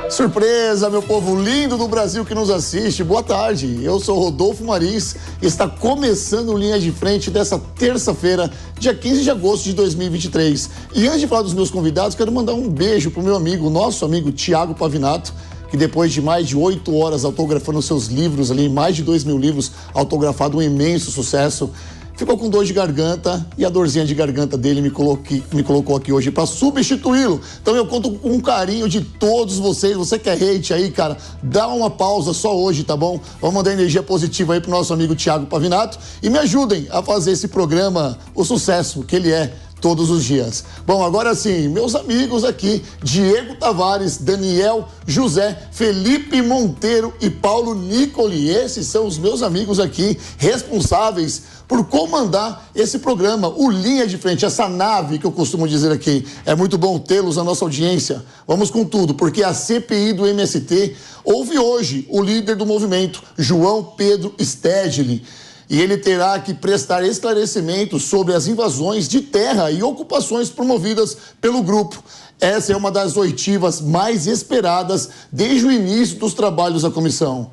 Surpresa, meu povo lindo do Brasil que nos assiste. Boa tarde, eu sou Rodolfo Marins e está começando Linha de Frente dessa terça-feira, dia 15 de agosto de 2023. E antes de falar dos meus convidados, quero mandar um beijo pro meu amigo, nosso amigo Thiago Pavinato, que depois de mais de 8 horas autografando seus livros ali, mais de 2.000 livros autografados, um imenso sucesso. Ficou com dor de garganta e a dorzinha de garganta dele me colocou aqui hoje para substituí-lo. Então eu conto com o carinho de todos vocês. Você que é hate aí, cara, dá uma pausa só hoje, tá bom? Vamos mandar energia positiva aí pro nosso amigo Thiago Pavinato e me ajudem a fazer esse programa o sucesso que ele é todos os dias. Bom, agora sim, meus amigos aqui, Diego Tavares, Daniel José, Felipe Monteiro e Paulo Nicoli. Esses são os meus amigos aqui, responsáveis por comandar esse programa, o Linha de Frente, essa nave que eu costumo dizer aqui. É muito bom tê-los na nossa audiência. Vamos com tudo, porque a CPI do MST ouve hoje o líder do movimento, João Pedro Stedley. E ele terá que prestar esclarecimentos sobre as invasões de terra e ocupações promovidas pelo grupo. Essa é uma das oitivas mais esperadas desde o início dos trabalhos da comissão.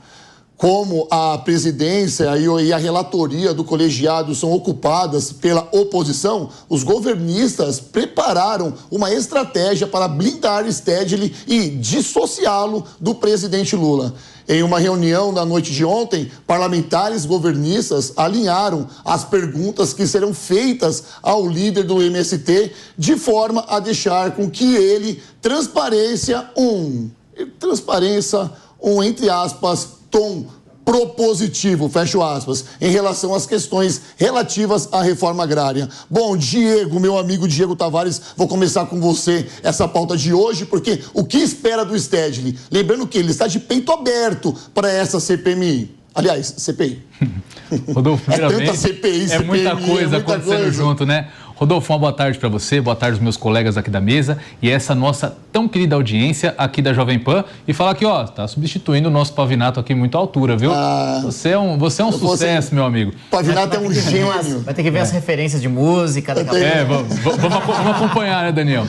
Como a presidência e a relatoria do colegiado são ocupadas pela oposição, os governistas prepararam uma estratégia para blindar Stedley e dissociá-lo do presidente Lula. Em uma reunião na noite de ontem, parlamentares governistas alinharam as perguntas que serão feitas ao líder do MST de forma a deixar com que ele transpareça entre aspas, tom propositivo, fecho aspas, em relação às questões relativas à reforma agrária. Bom, Diego, meu amigo Diego Tavares, vou começar com você essa pauta de hoje, porque o que espera do Stedley? Lembrando que ele está de peito aberto para essa CPMI. Aliás, CPI. Rodolfo, primeiramente, tanta CPI, é muita coisa acontecendo junto, né? Rodolfo, uma boa tarde para você, boa tarde aos meus colegas aqui da mesa e essa nossa tão querida audiência aqui da Jovem Pan. E falar aqui, ó, tá substituindo o nosso Pavinato aqui muito à altura, viu? Você é um sucesso, meu amigo. Pavinato é um gênio. Vai ter que ver as referências de música. Vamos acompanhar, né, Daniel?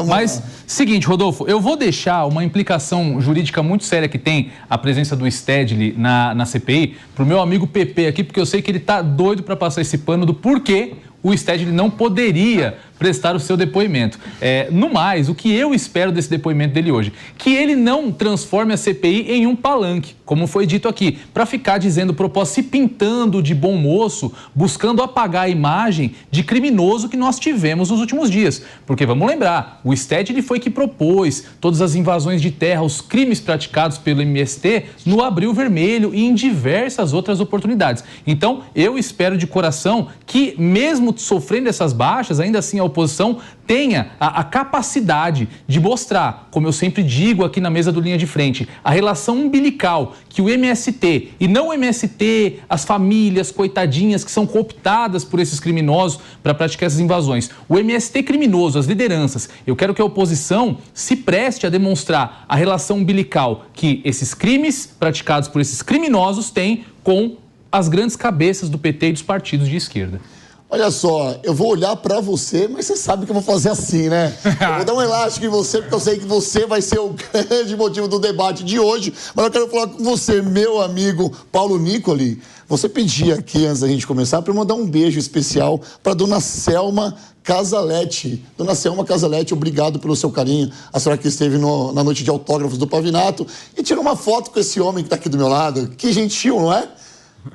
Mas, seguinte, Rodolfo, eu vou deixar uma implicação jurídica muito séria que tem a presença do Stedley na CPI pro meu amigo PP aqui, porque eu sei que ele tá doido para passar esse pano do porquê o Stedley não poderia prestar o seu depoimento. No mais, o que eu espero desse depoimento dele hoje? Que ele não transforme a CPI em um palanque, como foi dito aqui, para ficar dizendo propósito, se pintando de bom moço, buscando apagar a imagem de criminoso que nós tivemos nos últimos dias. Porque, vamos lembrar, o Stedley foi que propôs todas as invasões de terra, os crimes praticados pelo MST no Abril Vermelho e em diversas outras oportunidades. Então, eu espero de coração que, mesmo sofrendo essas baixas, ainda assim a oposição tenha a capacidade de mostrar, como eu sempre digo aqui na mesa do Linha de Frente, a relação umbilical que o MST, e não o MST, as famílias coitadinhas que são cooptadas por esses criminosos para praticar essas invasões. O MST criminoso, as lideranças, eu quero que a oposição se preste a demonstrar a relação umbilical que esses crimes praticados por esses criminosos têm com as grandes cabeças do PT e dos partidos de esquerda. Olha só, eu vou olhar pra você, mas você sabe que eu vou fazer assim, né? Eu vou dar um elástico em você, porque eu sei que você vai ser o grande motivo do debate de hoje. Mas eu quero falar com você, meu amigo Paulo Nicoli. Você pedia aqui, antes da gente começar, para eu mandar um beijo especial para dona Selma Casalete. Dona Selma Casalete, obrigado pelo seu carinho. A senhora que esteve na noite de autógrafos do Pavinato e tirou uma foto com esse homem que está aqui do meu lado. Que gentil, não é?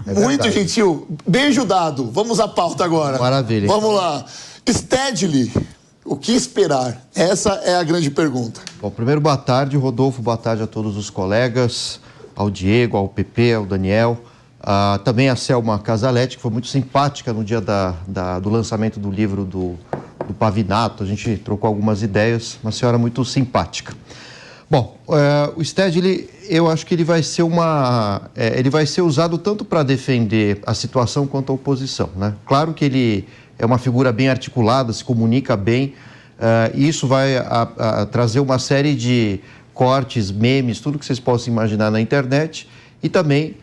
Muito gentil. Beijo dado. Vamos à pauta agora. Maravilha. Vamos lá. Stedley, o que esperar? Essa é a grande pergunta. Bom, primeiro, boa tarde, Rodolfo. Boa tarde a todos os colegas, ao Diego, ao PP, ao Daniel. Também a Selma Casalete, que foi muito simpática no dia do lançamento do livro do Pavinato. A gente trocou algumas ideias. Uma senhora muito simpática. Bom, o Stedley, eu acho que ele vai ser usado tanto para defender a situação quanto a oposição, né? Claro que ele é uma figura bem articulada, se comunica bem, e isso vai trazer uma série de cortes, memes, tudo que vocês possam imaginar na internet, e também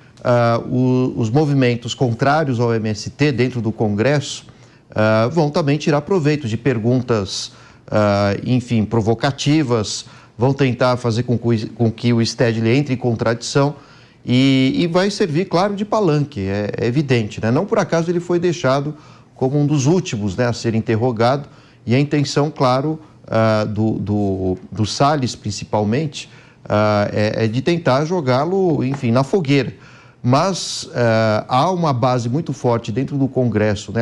os movimentos contrários ao MST dentro do Congresso vão também tirar proveito de perguntas, enfim, provocativas, vão tentar fazer com que o Stedley entre em contradição e vai servir, claro, de palanque, é evidente, né? Não por acaso ele foi deixado como um dos últimos, né, a ser interrogado, e a intenção, claro, do Salles, principalmente, é de tentar jogá-lo, enfim, na fogueira. Mas há uma base muito forte dentro do Congresso, né,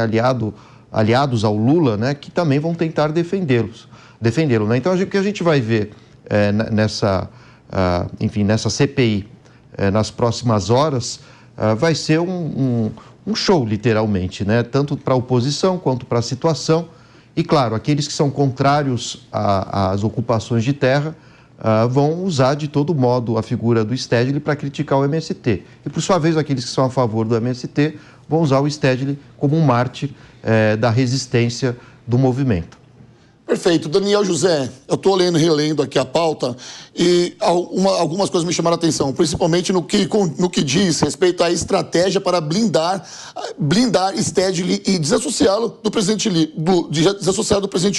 aliados ao Lula, né, que também vão tentar defendê-lo, né? Então, o que a gente vai ver nessa CPI nas próximas horas vai ser um show, literalmente, né? Tanto para a oposição quanto para a situação. E, claro, aqueles que são contrários às ocupações de terra vão usar de todo modo a figura do Stedley para criticar o MST. E, por sua vez, aqueles que são a favor do MST vão usar o Stedley como um mártir da resistência do movimento. Perfeito. Daniel José, eu estou relendo aqui a pauta e algumas coisas me chamaram a atenção, principalmente no que diz respeito à estratégia para blindar Stedley e desassociá-lo do presidente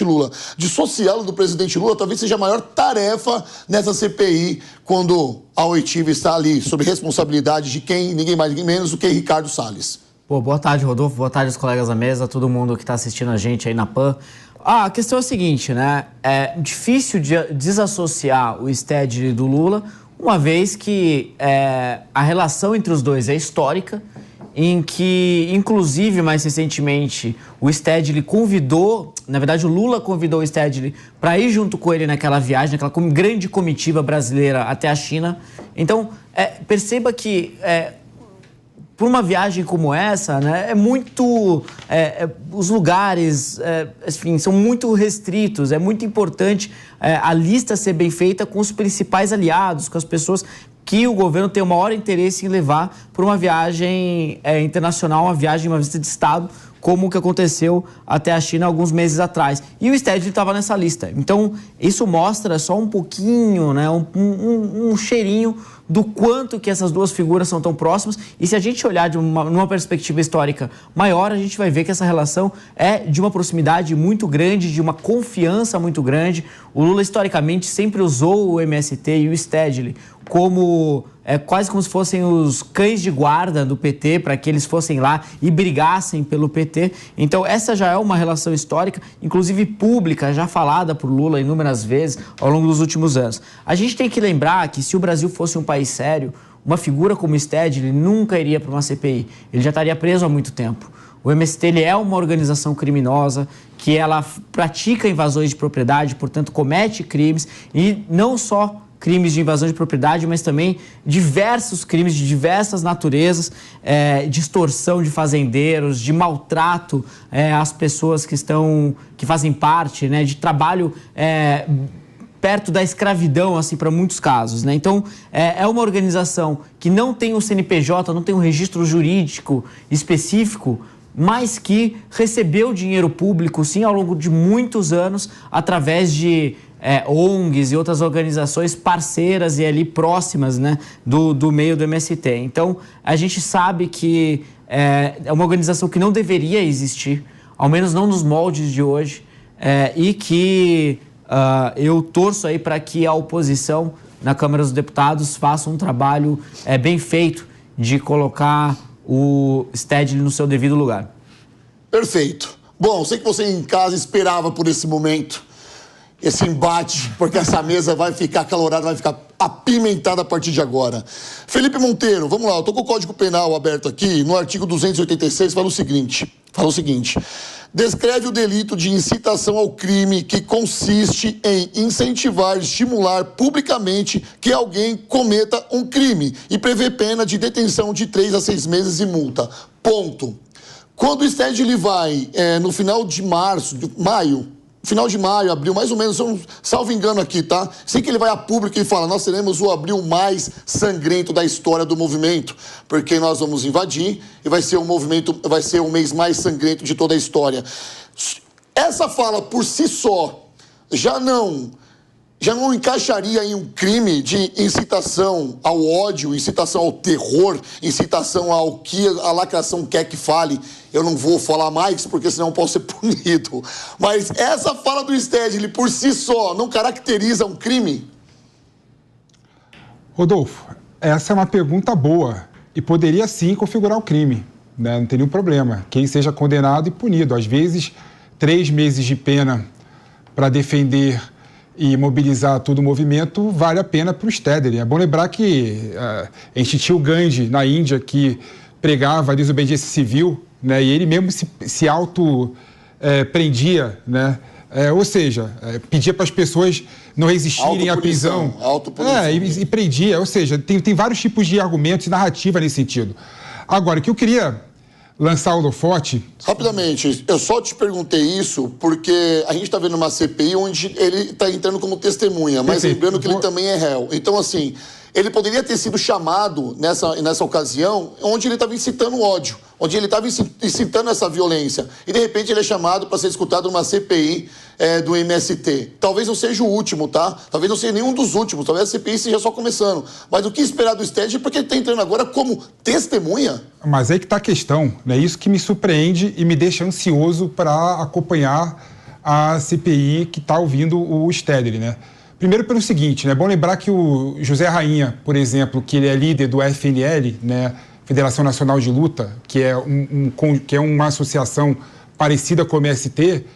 Lula. Dissociá-lo do presidente Lula talvez seja a maior tarefa nessa CPI, quando a oitiva está ali sob responsabilidade de ninguém mais, ninguém menos do que Ricardo Salles. Boa tarde, Rodolfo. Boa tarde aos colegas da mesa, todo mundo que está assistindo a gente aí na PAN. A questão é a seguinte, né? É difícil de desassociar o Stedley do Lula, uma vez que a relação entre os dois é histórica, em que, inclusive, mais recentemente, o Stedley o Lula convidou o Stedley para ir junto com ele naquela viagem, naquela grande comitiva brasileira até a China. Então, perceba que por uma viagem como essa, né, os lugares, enfim, são muito restritos. É muito importante a lista ser bem feita com os principais aliados, com as pessoas que o governo tem o maior interesse em levar por uma viagem internacional, uma visita de Estado, como o que aconteceu até a China alguns meses atrás. E o Stedley estava nessa lista. Então, isso mostra só um pouquinho, né, um cheirinho do quanto que essas duas figuras são tão próximas. E se a gente olhar numa perspectiva histórica maior, a gente vai ver que essa relação é de uma proximidade muito grande, de uma confiança muito grande. O Lula, historicamente, sempre usou o MST e o Stedley quase como se fossem os cães de guarda do PT, para que eles fossem lá e brigassem pelo PT. Então, essa já é uma relação histórica, inclusive pública, já falada por Lula inúmeras vezes ao longo dos últimos anos. A gente tem que lembrar que, se o Brasil fosse um país sério, uma figura como o Stedley nunca iria para uma CPI. Ele já estaria preso há muito tempo. O MST ele é uma organização criminosa que ela pratica invasões de propriedade, portanto, comete crimes, e não só crimes de invasão de propriedade, mas também diversos crimes de diversas naturezas, de extorsão de fazendeiros, de maltrato às pessoas que fazem parte, né, de trabalho perto da escravidão, assim, para muitos casos, né? Então, é uma organização que não tem um CNPJ, não tem um registro jurídico específico, mas que recebeu dinheiro público, sim, ao longo de muitos anos, através de ONGs e outras organizações parceiras e ali próximas, né, do meio do MST. Então, a gente sabe que é uma organização que não deveria existir, ao menos não nos moldes de hoje, e que eu torço aí para que a oposição na Câmara dos Deputados faça um trabalho bem feito de colocar o Stedley no seu devido lugar. Perfeito. Bom, sei que você em casa esperava por esse momento, esse embate, porque essa mesa vai ficar acalorada, vai ficar apimentada a partir de agora. Felipe Monteiro, vamos lá, eu tô com o Código Penal aberto aqui, no artigo 286 fala o seguinte, descreve o delito de incitação ao crime que consiste em incentivar, estimular publicamente que alguém cometa um crime e prevê pena de detenção de 3 a 6 meses e multa. Ponto. Quando o Stedley vai, no final de maio, abril, mais ou menos, salvo engano aqui, tá? Sei que ele vai a público e fala, nós teremos o abril mais sangrento da história do movimento, porque nós vamos invadir e vai ser o mês mais sangrento de toda a história. Essa fala por si só já não encaixaria em um crime de incitação ao ódio, incitação ao terror, incitação ao que a lacração quer que fale. Eu não vou falar mais, porque senão eu posso ser punido. Mas essa fala do Stedley, por si só, não caracteriza um crime? Rodolfo, essa é uma pergunta boa e poderia sim configurar o crime, né? Não tem nenhum problema. Quem seja condenado e punido. Às vezes, 3 meses de pena para defender e mobilizar todo o movimento vale a pena para o Stedley. É bom lembrar que a gente tinha o Gandhi na Índia que pregava a desobediência civil, né? E ele mesmo se auto-prendia, né? Ou seja, pedia para as pessoas não resistirem à prisão. E prendia. Ou seja, tem vários tipos de argumentos e narrativa nesse sentido. Agora, o que eu queria lançar o holofote... Rapidamente, eu só te perguntei isso porque a gente está vendo uma CPI onde ele está entrando como testemunha, mas lembrando que ele também é réu. Então, assim, ele poderia ter sido chamado nessa ocasião onde ele estava incitando ódio, onde ele estava incitando essa violência. E, de repente, ele é chamado para ser escutado numa CPI do MST. Talvez não seja o último, tá? Talvez não seja nenhum dos últimos. Talvez a CPI esteja só começando. Mas o que esperar do Stedley, porque ele está entrando agora como testemunha? Mas aí que está a questão, né? Isso que me surpreende e me deixa ansioso para acompanhar a CPI que está ouvindo o Stedley, né? Primeiro pelo seguinte, né? É bom lembrar que o José Rainha, por exemplo, que ele é líder do FNL, né? Federação Nacional de Luta, que é uma associação parecida com o MST,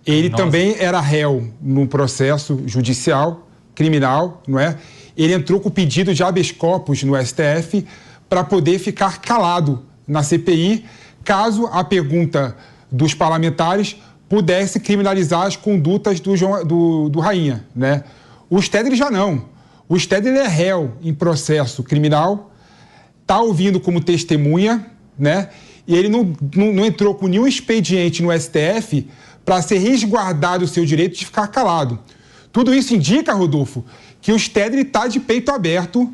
ele também era réu num processo judicial, criminal, não é? Ele entrou com o pedido de habeas corpus no STF para poder ficar calado na CPI, caso a pergunta dos parlamentares pudesse criminalizar as condutas do Rainha, né? O Stedley já não. O Stedley é réu em processo criminal, está ouvindo como testemunha, né? E ele não entrou com nenhum expediente no STF para ser resguardado o seu direito de ficar calado. Tudo isso indica, Rodolfo, que o Stedley está de peito aberto,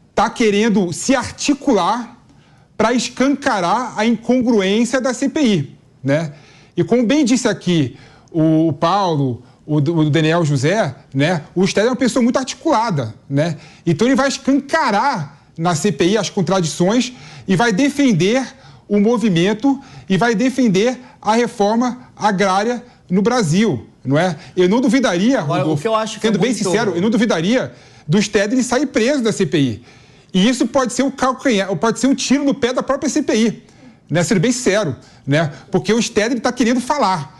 está querendo se articular para escancarar a incongruência da CPI, né? E como bem disse aqui o Paulo, o Daniel José, né? O Stedley é uma pessoa muito articulada, né? Então ele vai escancarar na CPI as contradições e vai defender o movimento e vai defender a reforma agrária no Brasil, não é? Eu não duvidaria, Rodolfo, o que eu acho que sendo bem sincero, eu não duvidaria do Stedley sair preso da CPI. E isso pode ser pode ser um tiro no pé da própria CPI, né? Sendo bem sincero, né? Porque o Stedley está querendo falar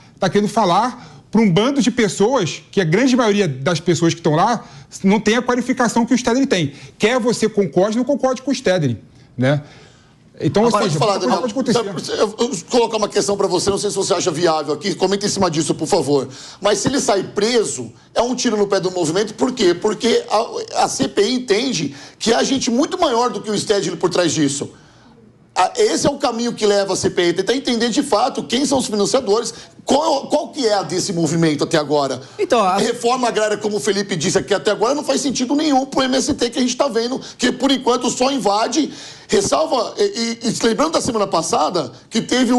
para um bando de pessoas que a grande maioria das pessoas que estão lá não tem a qualificação que o Stedley tem. Quer você concorde ou não concorde com o Stedley, né? Então, pode acontecer. Eu vou colocar uma questão para você, não sei se você acha viável aqui, comenta em cima disso, por favor. Mas se ele sair preso, é um tiro no pé do movimento, por quê? Porque a CPI entende que há gente muito maior do que o Stedley por trás disso. Esse é o caminho que leva a CPI, tentar entender de fato quem são os financiadores, qual que é a desse movimento até agora. Então, a reforma agrária, como o Felipe disse aqui até agora, não faz sentido nenhum pro MST que a gente está vendo, que por enquanto só invade, ressalva, e lembrando da semana passada, que teve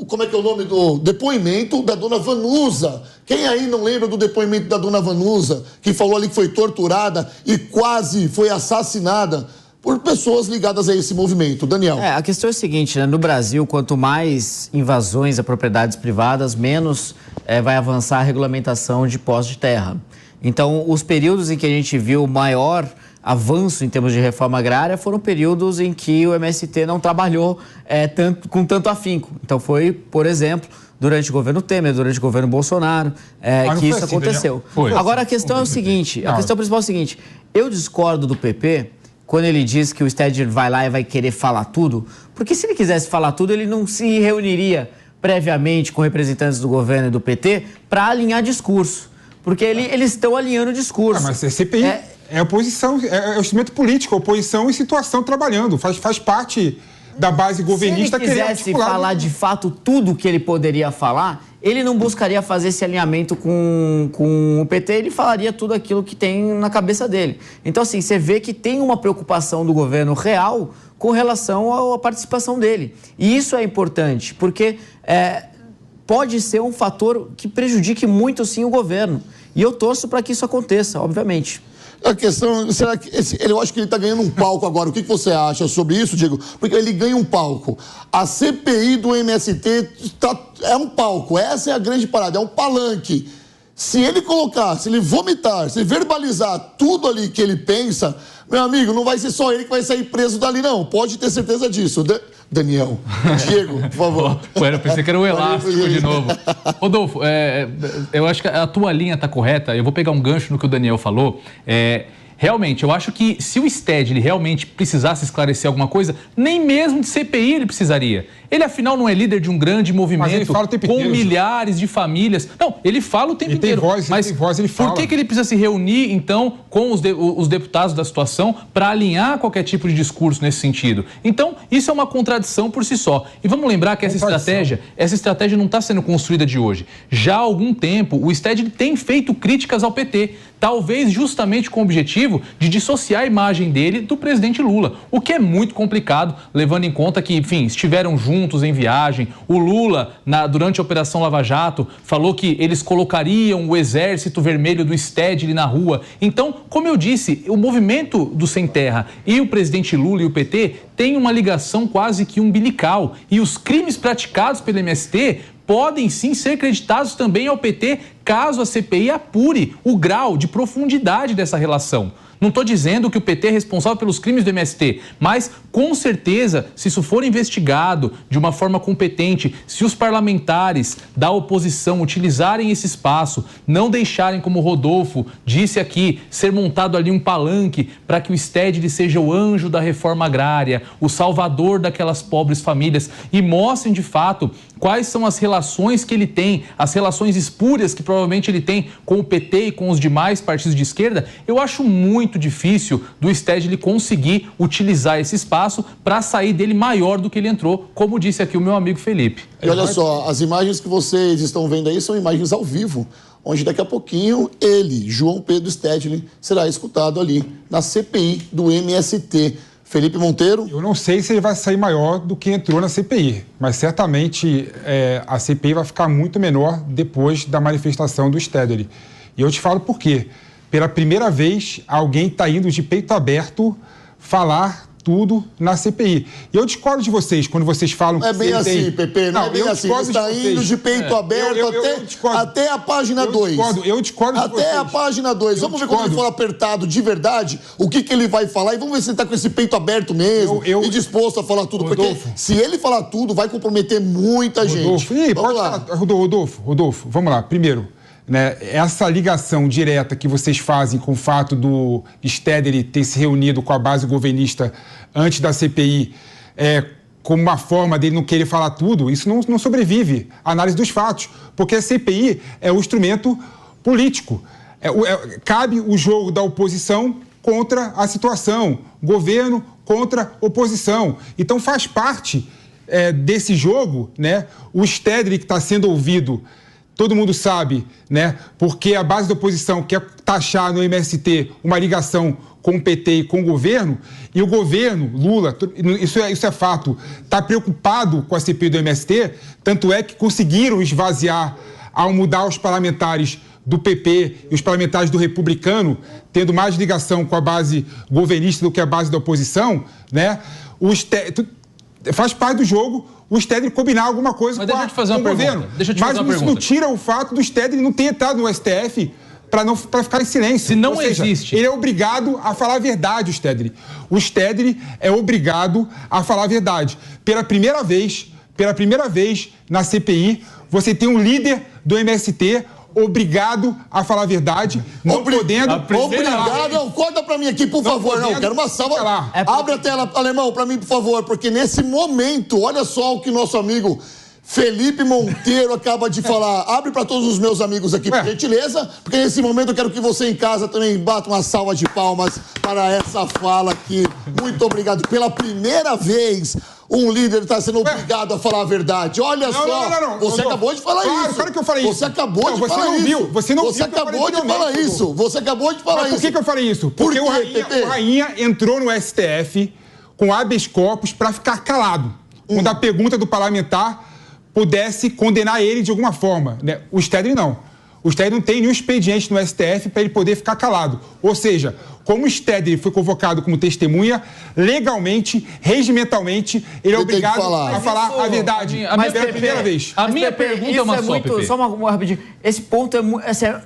como é que é o nome do depoimento da dona Vanusa. Quem aí não lembra do depoimento da dona Vanusa, que falou ali que foi torturada e quase foi assassinada por pessoas ligadas a esse movimento. Daniel. A questão é a seguinte, né? No Brasil, quanto mais invasões a propriedades privadas, menos vai avançar a regulamentação de posse de terra. Então, os períodos em que a gente viu maior avanço em termos de reforma agrária foram períodos em que o MST não trabalhou com tanto afinco. Então, foi, por exemplo, durante o governo Temer, durante o governo Bolsonaro, que isso assim, aconteceu. Agora, a questão é o seguinte, a questão principal é o seguinte, eu discordo do PP quando ele diz que o Stedley vai lá e vai querer falar tudo, porque se ele quisesse falar tudo, ele não se reuniria previamente com representantes do governo e do PT para alinhar discurso, porque eles estão alinhando o discurso. Mas a CPI é oposição, é instrumento político, oposição e situação trabalhando, faz parte da base governista. Se ele quisesse falar de fato tudo que ele poderia falar, ele não buscaria fazer esse alinhamento com o PT, ele falaria tudo aquilo que tem na cabeça dele. Então, assim, você vê que tem uma preocupação do governo real com relação à participação dele. E isso é importante, porque pode ser um fator que prejudique muito, sim, o governo. E eu torço para que isso aconteça, obviamente. A questão, será que eu acho que ele está ganhando um palco agora. O que você acha sobre isso, Diego? Porque ele ganha um palco. A CPI do MST é um palco. Essa é a grande parada, é um palanque. Se ele colocar, se ele vomitar, se ele verbalizar tudo ali que ele pensa, meu amigo, não vai ser só ele que vai sair preso dali, não. Pode ter certeza disso. Daniel, Diego, por favor. Eu pensei que era o elástico de novo. Rodolfo, eu acho que a tua linha está correta. Eu vou pegar um gancho no que o Daniel falou. Realmente, eu acho que se o Stedley realmente precisasse esclarecer alguma coisa, nem mesmo de CPI ele precisaria. Ele, afinal, não é líder de um grande movimento com milhares de famílias. Não, ele fala o tempo inteiro. Mas ele tem voz, ele fala. Por que ele precisa se reunir, então, com os deputados da situação para alinhar qualquer tipo de discurso nesse sentido? Então, isso é uma contradição por si só. E vamos lembrar que essa estratégia não está sendo construída de hoje. Já há algum tempo, o Stedley tem feito críticas ao PT, talvez justamente com o objetivo de dissociar a imagem dele do presidente Lula, o que é muito complicado, levando em conta que, enfim, estiveram juntos em viagem. O Lula, durante a Operação Lava Jato, falou que eles colocariam o Exército Vermelho do Stedley na rua. Então, como eu disse, o movimento do Sem Terra e o presidente Lula e o PT têm uma ligação quase que umbilical. E os crimes praticados pelo MST podem sim ser creditados também ao PT, caso a CPI apure o grau de profundidade dessa relação. Não estou dizendo que o PT é responsável pelos crimes do MST, mas, com certeza, se isso for investigado de uma forma competente, se os parlamentares da oposição utilizarem esse espaço, não deixarem, como o Rodolfo disse aqui, ser montado ali um palanque para que o Stedley seja o anjo da reforma agrária, o salvador daquelas pobres famílias, e mostrem, de fato, quais são as relações que ele tem, as relações espúrias que provavelmente ele tem com o PT e com os demais partidos de esquerda, eu acho muito difícil do Stedley conseguir utilizar esse espaço para sair dele maior do que ele entrou, como disse aqui o meu amigo Felipe. E olha só, as imagens que vocês estão vendo aí são imagens ao vivo, onde daqui a pouquinho ele, João Pedro Stedley, será escutado ali na CPI do MST. Felipe Monteiro? Eu não sei se ele vai sair maior do que entrou na CPI, mas certamente a CPI vai ficar muito menor depois da manifestação do Stedley. E eu te falo por quê. Pela primeira vez, alguém está indo de peito aberto falar tudo na CPI. E eu discordo de vocês quando vocês falam que... Não é bem assim, Pepe, não é bem assim. Você está indo de peito aberto até a página 2. Eu discordo de vocês. Até a página 2. Vamos ver quando ele for apertado de verdade, o que ele vai falar, e vamos ver se ele está com esse peito aberto mesmo e disposto a falar tudo. Rodolfo, porque se ele falar tudo, vai comprometer muita gente. Vamos lá. Rodolfo, vamos lá. Primeiro, né, essa ligação direta que vocês fazem com o fato do Stedley ter se reunido com a base governista antes da CPI, como uma forma dele não querer falar tudo, isso não sobrevive à análise dos fatos, porque a CPI é um instrumento político. Cabe o jogo da oposição contra a situação, governo contra oposição. Então faz parte desse jogo, né, o Stedley que está sendo ouvido. Todo mundo sabe, né? Porque a base da oposição quer taxar no MST uma ligação com o PT e com o governo, e o governo, Lula, isso é fato, está preocupado com a CPI do MST, tanto é que conseguiram esvaziar ao mudar os parlamentares do PP e os parlamentares do Republicano, tendo mais ligação com a base governista do que a base da oposição, né? Faz parte do jogo o Stedley combinar alguma coisa com o governo. Mas isso não tira o fato do Stedley não ter entrado no STF para ficar em silêncio. Se não existe. Ele é obrigado a falar a verdade, o Stedley. O Stedley é obrigado a falar a verdade. Pela primeira vez na CPI, você tem um líder do MST obrigado a falar a verdade, não podendo... Obrigado, não, corta pra mim aqui, por favor, não, quero uma salva... Abre a tela, Alemão, pra mim, por favor, porque nesse momento, olha só o que nosso amigo Felipe Monteiro acaba de falar. Abre pra todos os meus amigos aqui, por gentileza, porque nesse momento eu quero que você em casa também bata uma salva de palmas para essa fala aqui. Muito obrigado. Pela primeira vez, um líder está sendo obrigado a falar a verdade. Olha só, não. Você acabou de falar isso. Claro que eu falei isso. Você acabou de falar isso. Você acabou de falar isso. Você acabou de falar isso. Por que eu falei isso? Porque o Rainha entrou no STF com habeas corpus para ficar calado. Quando a pergunta do parlamentar pudesse condenar ele de alguma forma, né? O Stedley não. O Stedley não tem nenhum expediente no STF para ele poder ficar calado. Ou seja, como o Stedley foi convocado como testemunha, legalmente, regimentalmente, ele é obrigado a falar a verdade. Pela primeira vez. A minha pergunta é uma só, Pepe. Só uma rapidinho. Esse ponto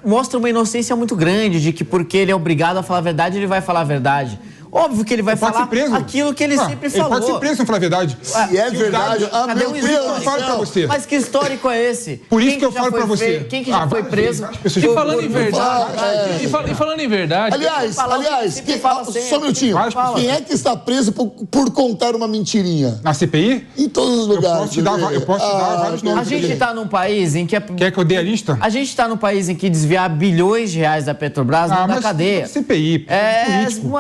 mostra uma inocência muito grande de que porque ele é obrigado a falar a verdade, ele vai falar a verdade. Óbvio que ele vai falar aquilo que ele sempre falou. Ele pode ser preso se não falar a verdade. Se é verdade, cadê meu um Deus eu falo pra você. Mas que histórico é esse? Por isso que eu falo pra você. Quem que já foi preso? E falando em verdade, e falando em verdade... Aliás, só um minutinho. Quem é que está preso por contar uma mentirinha? Na CPI? Em todos os lugares. Eu posso te dar vários nomes. A gente está num país em que... Quer que eu dê a lista? A gente está num país em que desviar bilhões de reais da Petrobras não dá cadeia. CPI, político.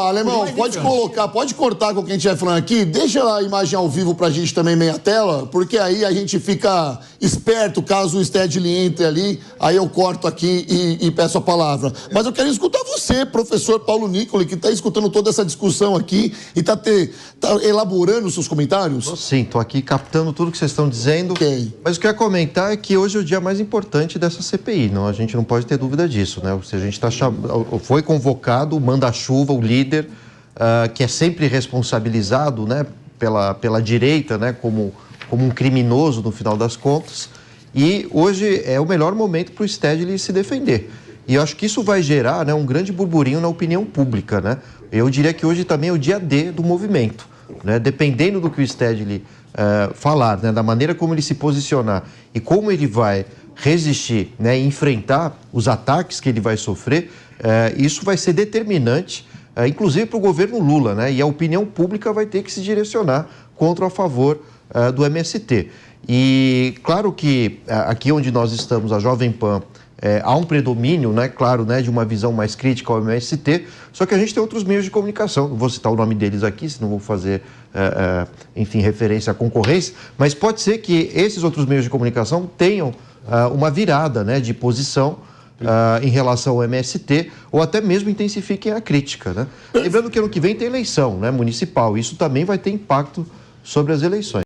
Alemão, pode cortar com o que a gente vai falando aqui, deixa a imagem ao vivo pra gente também, meia tela, porque aí a gente fica esperto caso o Stedley entre ali, aí eu corto aqui e peço a palavra. Mas eu quero escutar você, professor Paulo Nicoli, que está escutando toda essa discussão aqui e tá elaborando os seus comentários. Sim, estou aqui captando tudo que vocês estão dizendo, mas o que eu ia comentar é que hoje é o dia mais importante dessa CPI, não, a gente não pode ter dúvida disso, né? Ou seja, a gente foi convocado o manda-chuva, o líder, que é sempre responsabilizado, né, pela direita, né, como um criminoso no final das contas. E hoje é o melhor momento para o Stedley se defender. E eu acho que isso vai gerar, né, um grande burburinho na opinião pública, né? Eu diria que hoje também é o dia D do movimento, né? Dependendo do que o Stedley falar, né, da maneira como ele se posicionar e como ele vai resistir, né, e enfrentar os ataques que ele vai sofrer, isso vai ser determinante, inclusive para o governo Lula, né? E a opinião pública vai ter que se direcionar contra ou a favor do MST. E claro que aqui onde nós estamos, a Jovem Pan, há um predomínio, né, claro, né, de uma visão mais crítica ao MST, só que a gente tem outros meios de comunicação, não vou citar o nome deles aqui, senão vou fazer, enfim, referência à concorrência, mas pode ser que esses outros meios de comunicação tenham uma virada, né, de posição em relação ao MST, ou até mesmo intensifiquem a crítica, né? Lembrando que ano que vem tem eleição, né, municipal, isso também vai ter impacto sobre as eleições.